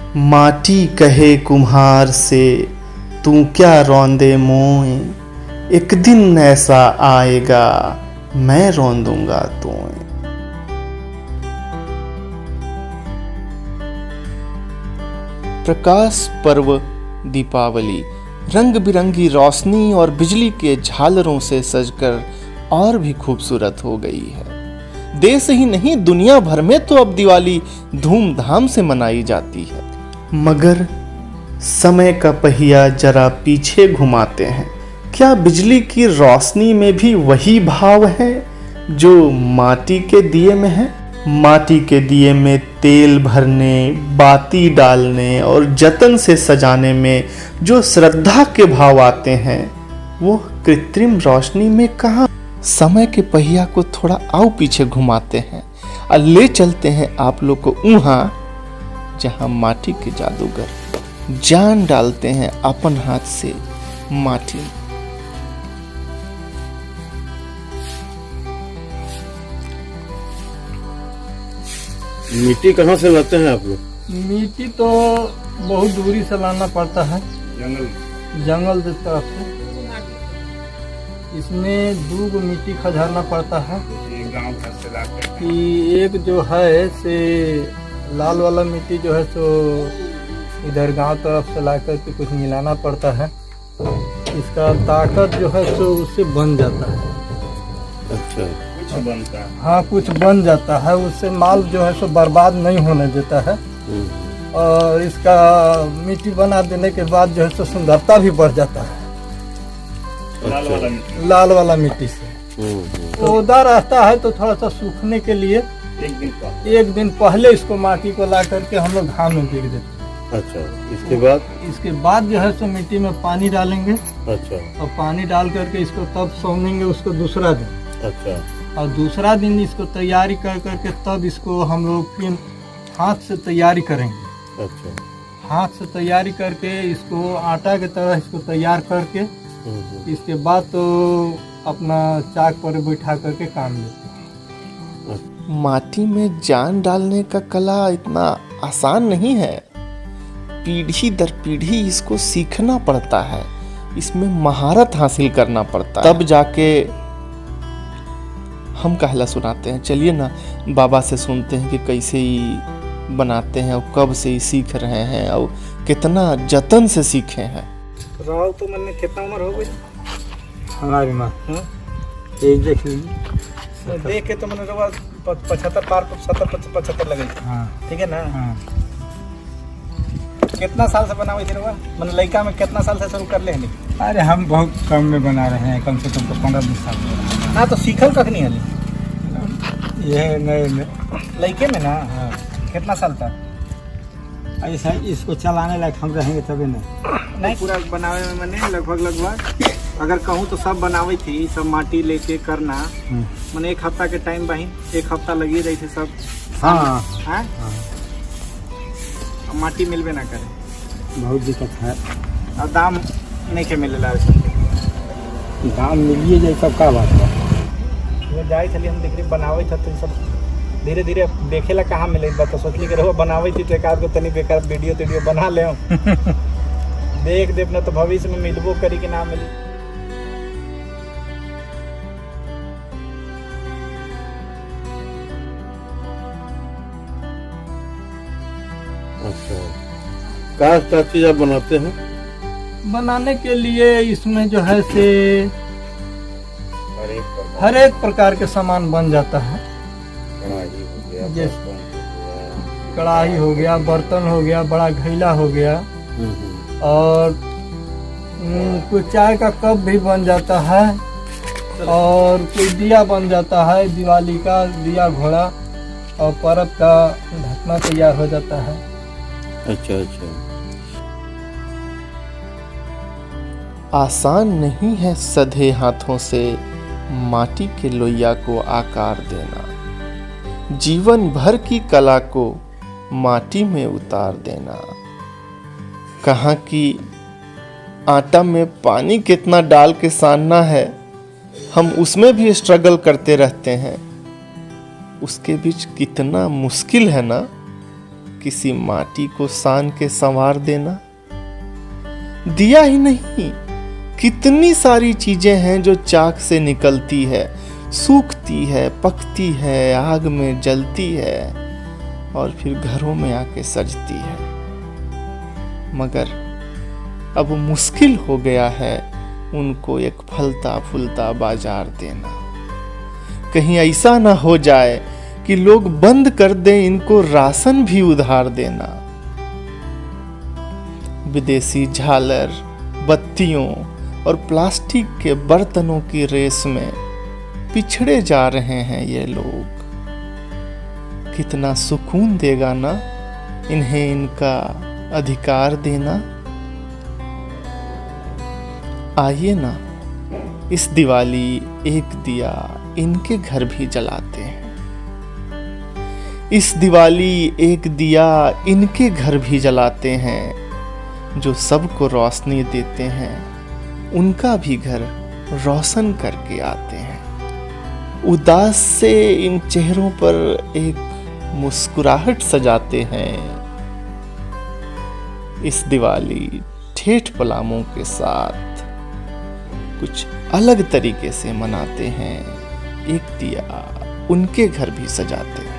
माटी कहे कुम्हार से तू क्या रौंदे मोए, एक दिन ऐसा आएगा मैं रौंदूंगा तोए। प्रकाश पर्व दीपावली रंग बिरंगी रोशनी और बिजली के झालरों से सजकर और भी खूबसूरत हो गई है। देश ही नहीं दुनिया भर में तो अब दिवाली धूमधाम से मनाई जाती है। मगर समय का पहिया जरा पीछे घुमाते हैं, क्या बिजली की रोशनी में भी वही भाव है जो माटी के दिए में है? माटी के दिए में तेल भरने, बाती डालने और जतन से सजाने में जो श्रद्धा के भाव आते हैं वो कृत्रिम रोशनी में कहाँ। समय के पहिया को थोड़ा आओ पीछे घुमाते हैं और ले चलते हैं आप लोग को वहां जहां माटी के जादूगर जान डालते हैं अपन हाथ से माटी में। मिट्टी कहाँ से लाते हैं आप लोग? मिट्टी तो बहुत दूरी से लाना पड़ता है, जंगल की तरफ से। इसमें 2 मिट्टी खजाना पड़ता है कि एक जो है से लाल वाला मिट्टी जो है सो इधर गांव तरफ से ला करके कुछ मिलाना पड़ता है। इसका ताकत जो है सो उससे बन जाता है। अच्छा, कुछ बनता है? हाँ, कुछ बन जाता है, उससे माल जो है सो बर्बाद नहीं होने देता है। और इसका मिट्टी बना देने के बाद जो है सो सुंदरता भी बढ़ जाता है। लाल वाला मिट्टी से पौधा रहता है तो थोड़ा सा सूखने के लिए एक दिन पहले इसको माटी को ला करके हम लोग घाम में बिक देते हैं। अच्छा, इसके बाद जो है सो मिट्टी में पानी डालेंगे। अच्छा, और पानी डाल करके इसको तब सौनेंगे उसको दूसरा दिन। अच्छा, और दूसरा दिन इसको तैयारी कर करके तब इसको हम लोग फिर हाथ से तैयारी करेंगे। अच्छा, हाथ से तैयारी करके इसको आटा की तरह इसको तैयार करके इसके बाद तो अपना चाक पर बैठा करके काम लेते हैं। माटी में जान डालने का कला इतना आसान नहीं है। पीढ़ी दर पीढ़ी इसको सीखना पड़ता है, इसमें महारत हासिल करना पड़ता है, तब जाके हम कहला सुनाते हैं। चलिए ना बाबा से सुनते हैं कि कैसे ही बनाते हैं और कब से ही सीख रहे हैं और कितना जतन से सीखे हैं। राव तो मैंने कितना उम्र हो गई हमारी माँ देख के तो मैंने 75 पार 70-75 लगे। हाँ, ठीक है ना। हाँ। कितना साल से बना हुई थी रवा? मैंने लड़का में कितना साल से शुरू कर ले? अरे हम बहुत कम में बना रहे हैं, कम से कम तो 15-20 साल। हाँ, तो सीखल कख नहीं है ये नए में लड़के में ना। हाँ। कितना साल तक ऐसा इसको चलाने लायक हम रहेंगे तभी नहीं पूरा बनावे में मैंने लगभग अगर कहूँ तो सब बनावे थी, सब माटी लेके करना। मैंने 1 हफ्ता के टाइम बहिन 1 हफ्ता लगी रही थी सब। हाँ, हाँ? माटी मिलवे ना करे, बहुत दिक्कत है। और दाम नहीं के मिलेला। दाम मिलिए जाए सब का बात है। वो जाए चलिए हम देख रहे बनावे था तो सब धीरे धीरे देखेला कहाँ मिले बात, तो सोचली कि रहो बनावे थी तो एक आध को तनी बेकार वीडियो बना ले देख देव ना तो भविष्य में मिलबो करी कि ना मिले। अच्छा, क्या चीज आप बनाते हैं? बनाने के लिए इसमें जो है से हर एक प्रकार के सामान बन जाता है। जैसे कढ़ाई हो गया, बर्तन हो गया, बड़ा घैला हो गया, और कोई चाय का कप भी बन जाता है, और कोई दिया बन जाता है, दिवाली का दिया घोड़ा, और पर्व का ढकना तैयार हो जाता है। अच्छा, अच्छा। आसान नहीं है सधे हाथों से माटी के लोइया को आकार देना, जीवन भर की कला को माटी में उतार देना। कहाँ की आटा में पानी कितना डाल के सानना है, हम उसमें भी स्ट्रगल करते रहते हैं। उसके बीच कितना मुश्किल है ना। किसी माटी को सान के संवार देना। दिया ही नहीं, कितनी सारी चीजें हैं जो चाक से निकलती है, सूखती है, पकती है, आग में जलती है और फिर घरों में आके सजती है। मगर अब मुश्किल हो गया है उनको एक फलता फूलता बाजार देना। कहीं ऐसा ना हो जाए कि लोग बंद कर दें इनको राशन भी उधार देना। विदेशी झालर, बत्तियों और प्लास्टिक के बर्तनों की रेस में पिछड़े जा रहे हैं ये लोग। कितना सुकून देगा ना इन्हें इनका अधिकार देना। आइए ना इस दिवाली एक दिया इनके घर भी जलाते हैं। इस दिवाली एक दिया इनके घर भी जलाते हैं जो सबको रोशनी देते हैं, उनका भी घर रोशन करके आते हैं। उदास से इन चेहरों पर एक मुस्कुराहट सजाते हैं। इस दिवाली ठेठ पलामों के साथ कुछ अलग तरीके से मनाते हैं। एक दिया उनके घर भी सजाते हैं।